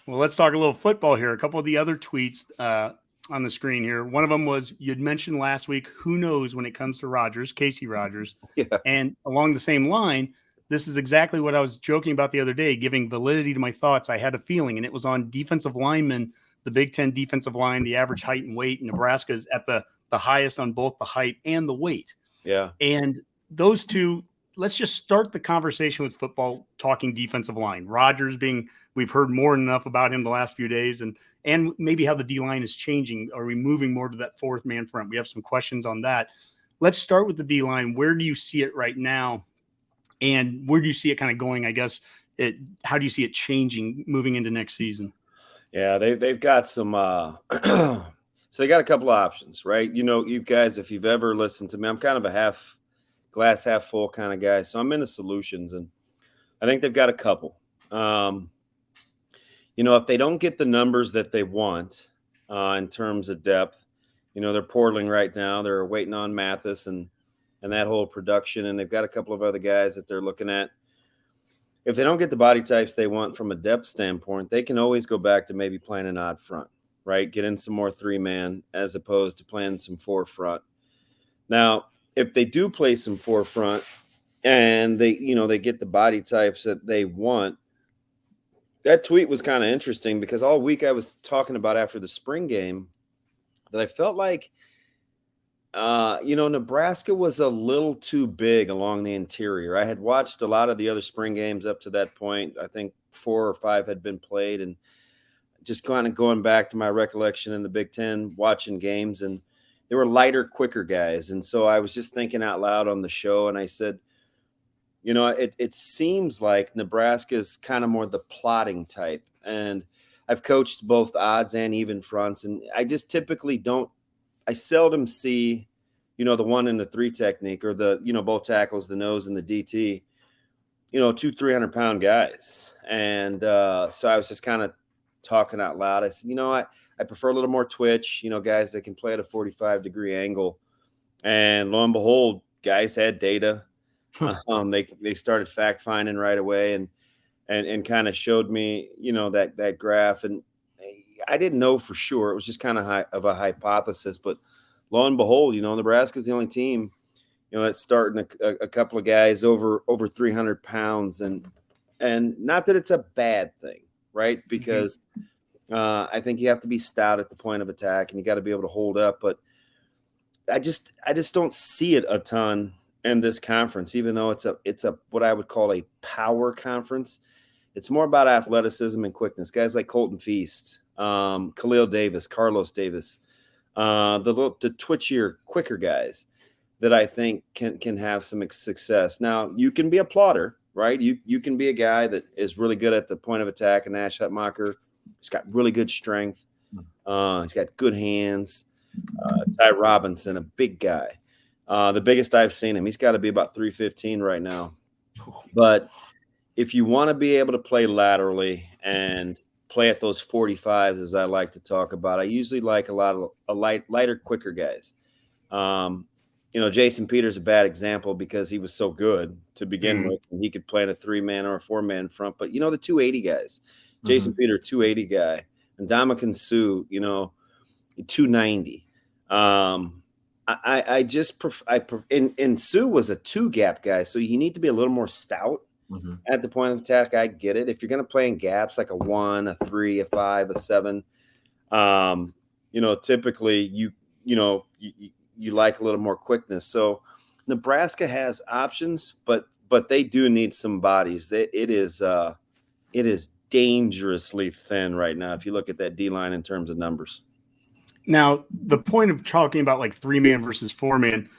Well, let's talk a little football here. A couple of the other tweets on the screen here. One of them was you'd mentioned last week, who knows when it comes to Rodgers, Casey Rodgers. Yeah. And along the same line, this is exactly what I was joking about the other day, giving validity to my thoughts. I had a feeling, and it was on defensive linemen, the Big Ten defensive line, the average height and weight. Nebraska is at the highest on both the height and the weight. Yeah. And those two, let's just start the conversation with football, talking defensive line. Rodgers being, we've heard more than enough about him the last few days, and maybe how the D line is changing. Are we moving more to that fourth man front? We have some questions on that. Let's start with the D line. Where do you see it right now? And where do you see it kind of going? I guess how do you see it changing moving into next season? Yeah, they've got some so they got a couple of options, right? You guys, if you've ever listened to me, I'm kind of a half glass half full kind of guy. So I'm into solutions, and I think they've got a couple. If they don't get the numbers that they want in terms of depth, they're portaling right now. They're waiting on Mathis and that whole production, and they've got a couple of other guys that they're looking at. If they don't get the body types they want from a depth standpoint, they can always go back to maybe playing an odd front, right? Get in some more 3-man as opposed to playing some 4-front. Now, if they do play some 4-front and they get the body types that they want, that tweet was kind of interesting because all week I was talking about after the spring game that I felt like Nebraska was a little too big along the interior. I had watched a lot of the other spring games up to that point. I think 4 or 5 had been played, and just kind of going back to my recollection in the Big Ten, watching games, and they were lighter, quicker guys. And so I was just thinking out loud on the show, and I said, it seems like Nebraska is kind of more the plotting type. And I've coached both odds and even fronts, and I just typically I seldom see, the 1 and the 3 technique or the, both tackles, the nose and the DT, 200-300-pound guys. And so I was just kind of talking out loud. I said, I prefer a little more twitch, guys that can play at a 45-degree angle. And lo and behold, guys had data. They started fact finding right away and kind of showed me, that graph. And I didn't know for sure. It was just kind of a hypothesis, but lo and behold, Nebraska's the only team, that's starting a couple of guys over 300 pounds, and not that it's a bad thing, right? Because I think you have to be stout at the point of attack, and you got to be able to hold up. But I just don't see it a ton in this conference, even though it's a what I would call a power conference. It's more about athleticism and quickness. Guys like Colton Feast, Khalil Davis, Carlos Davis, the twitchier, quicker guys that I think can have some success. Now, you can be a plotter, right? You can be a guy that is really good at the point of attack. And Nash Hutmacher, he's got really good strength. He's got good hands. Ty Robinson, a big guy. The biggest I've seen him, he's got to be about 315 right now. But if you want to be able to play laterally and play at those 45s, as I like to talk about, I usually like a lot of lighter, quicker guys. Jason Peters is a bad example because he was so good to begin with, and he could play in a 3-man or a 4-man front. But the 280 guys, Jason Peters, 280 guy, and Ndamukong Suh, 290. I just prefer, and Sue was a 2-gap guy, so you need to be a little more stout at the point of attack. I get it. If you're going to play in gaps like a 1, a 3, a 5, a 7, typically you like a little more quickness. So Nebraska has options, but they do need some bodies. It is dangerously thin right now if you look at that D-line in terms of numbers. Now, the point of talking about like 3-man versus 4-man,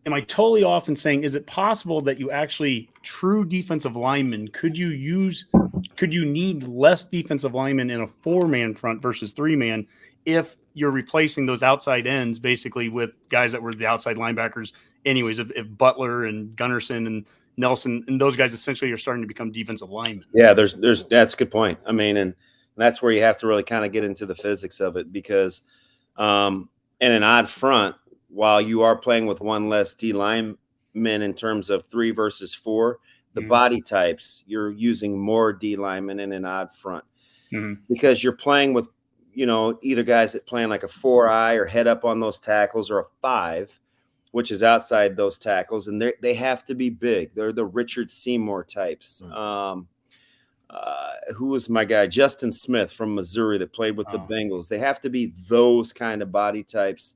am I totally off in saying, is it possible that you actually true defensive linemen, could you need less defensive linemen in a 4-man front versus 3-man if you're replacing those outside ends basically with guys that were the outside linebackers anyways, if Butler and Gunnarsson and Nelson and those guys essentially are starting to become defensive linemen? Yeah, that's a good point. I mean, and that's where you have to really kind of get into the physics of it because in an odd front, while you are playing with one less D lineman in terms of 3 versus 4, the body types, you're using more D linemen in an odd front. because you're playing with, either guys that playing like a 4-eye or head up on those tackles, or a 5, which is outside those tackles. And they have to be big. They're the Richard Seymour types. Who was my guy? Justin Smith from Missouri that played with the Bengals. They have to be those kind of body types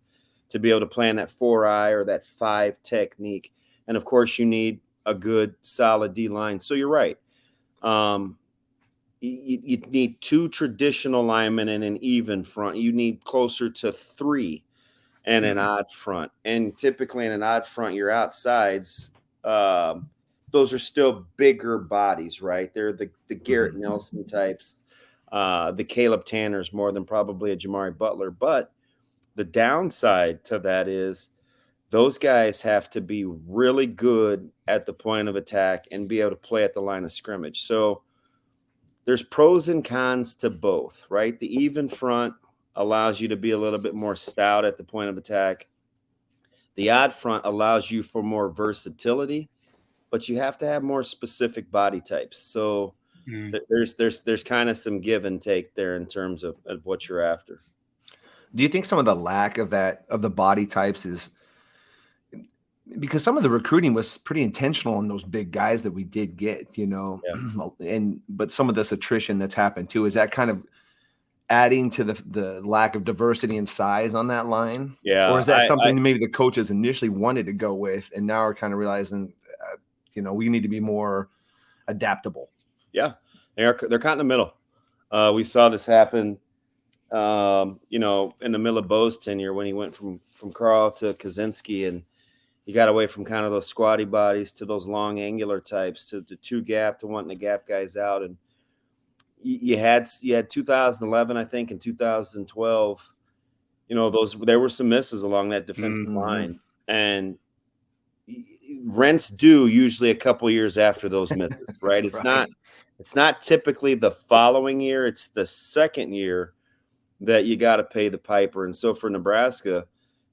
to be able to play in that 4-eye or that 5 technique. And of course, you need a good, solid D-line. So you're right. You need 2 traditional linemen and an even front. You need closer to 3 and an odd front. And typically in an odd front, your outsides, those are still bigger bodies, right? They're the Garrett Nelson types, the Caleb Tanners more than probably a Jamari Butler. But the downside to that is those guys have to be really good at the point of attack and be able to play at the line of scrimmage. So there's pros and cons to both, right? The even front allows you to be a little bit more stout at the point of attack. The odd front allows you for more versatility, but you have to have more specific body types. So there's kind of some give and take there in terms of what you're after. Do you think some of the lack of the body types is because some of the recruiting was pretty intentional on those big guys that we did get, but some of this attrition that's happened too, is that kind of adding to the lack of diversity and size on that line? Yeah. Or is that something maybe the coaches initially wanted to go with and now are kind of realizing, we need to be more adaptable? Yeah, they're kind of in the middle. We saw this happen, in the middle of Bo's tenure when he went from Carl to Kaczynski, and he got away from kind of those squatty bodies to those long angular types, to the 2 gap, to wanting to gap guys out. And you had 2011, I think, and 2012. There were some misses along that defensive line, and rents due usually a couple years after those misses, right? It's not typically the following year. It's the second year that you got to pay the piper. And so for Nebraska,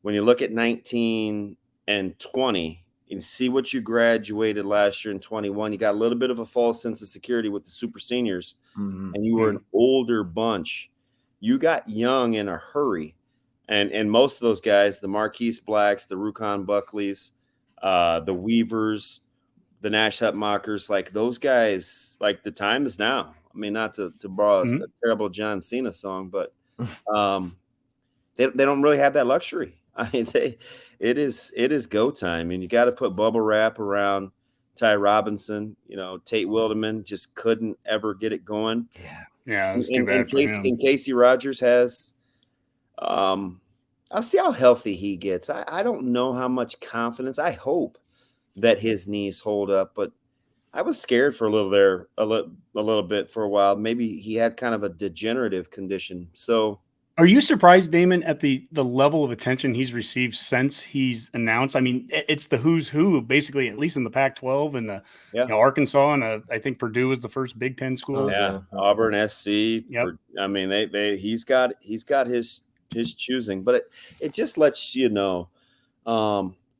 when you look at 19 and 20 and see what you graduated last year in 21, you got a little bit of a false sense of security with the super seniors, and you were an older bunch. You got young in a hurry. And most of those guys, the Marquise Blacks, the Rukon Buckleys, the Weavers, the Nash Hutmakers, like those guys, like the time is now. I mean, not to borrow a terrible John Cena song, but they don't really have that luxury. I mean, it is go time, and you got to put bubble wrap around Ty Robinson. Tate Wildeman just couldn't ever get it going. Yeah. That's too bad for him. And Casey Rogers has. I'll see how healthy he gets. I don't know how much confidence. I hope that his knees hold up, but I was scared for a little bit for a while. Maybe he had kind of a degenerative condition. So, are you surprised, Damon, at the level of attention he's received since he's announced? I mean, it's the who's who, basically, at least in the Pac-12 and Arkansas, and I think Purdue was the first Big Ten school. Auburn, SC. Yep. I mean, he's got his choosing, but it just lets you know,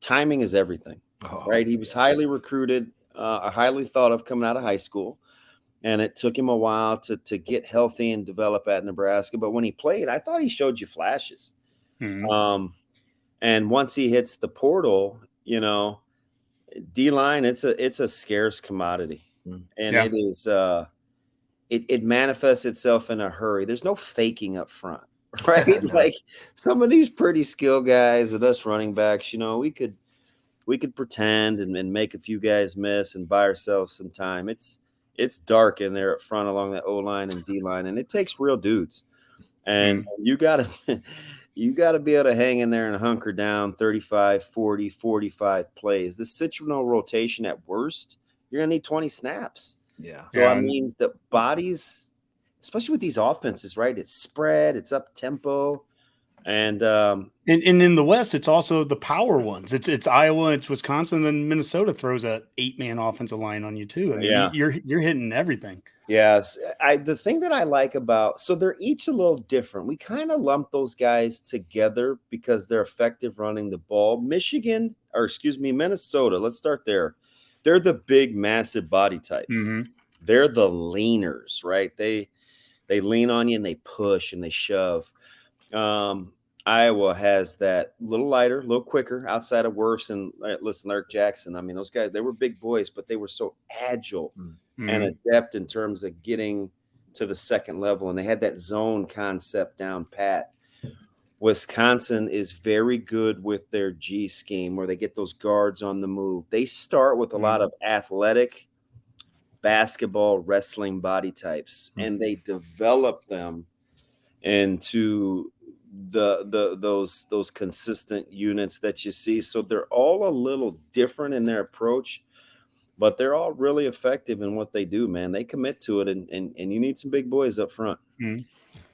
timing is everything, right? He was highly recruited, highly thought of coming out of high school, and it took him a while to get healthy and develop at Nebraska. But when he played, I thought he showed you flashes. And once he hits the portal, D-line, it's a scarce commodity, and it is it manifests itself in a hurry. There's no faking up front. Right, like some of these pretty skilled guys and us running backs, we could pretend and make a few guys miss and buy ourselves some time. It's dark in there up front along that O-line and D-line, and it takes real dudes. And you gotta be able to hang in there and hunker down 35, 40, 45 plays. The situational rotation at worst, you're gonna need 20 snaps. So I mean, the bodies, especially with these offenses, right? It's spread, it's up tempo, and in the West, it's also the power ones. It's Iowa, it's Wisconsin, then Minnesota throws a 8-man offensive line on you too. I mean, you're hitting everything. Yes, the thing that I like about, so they're each a little different. We kind of lump those guys together because they're effective running the ball. Minnesota. Let's start there. They're the big, massive body types. They're the leaners, right? They lean on you and they push and they shove. Iowa has that little lighter, a little quicker outside of Wirfs and Larry Jackson. I mean, those guys, they were big boys, but they were so agile and adept in terms of getting to the second level. And they had that zone concept down pat. Wisconsin is very good with their G scheme where they get those guards on the move. They start with a lot of athletic basketball, wrestling body types, and they develop them into those consistent units that you see. So they're all a little different in their approach, but they're all really effective in what they do, man. They commit to it, and you need some big boys up front.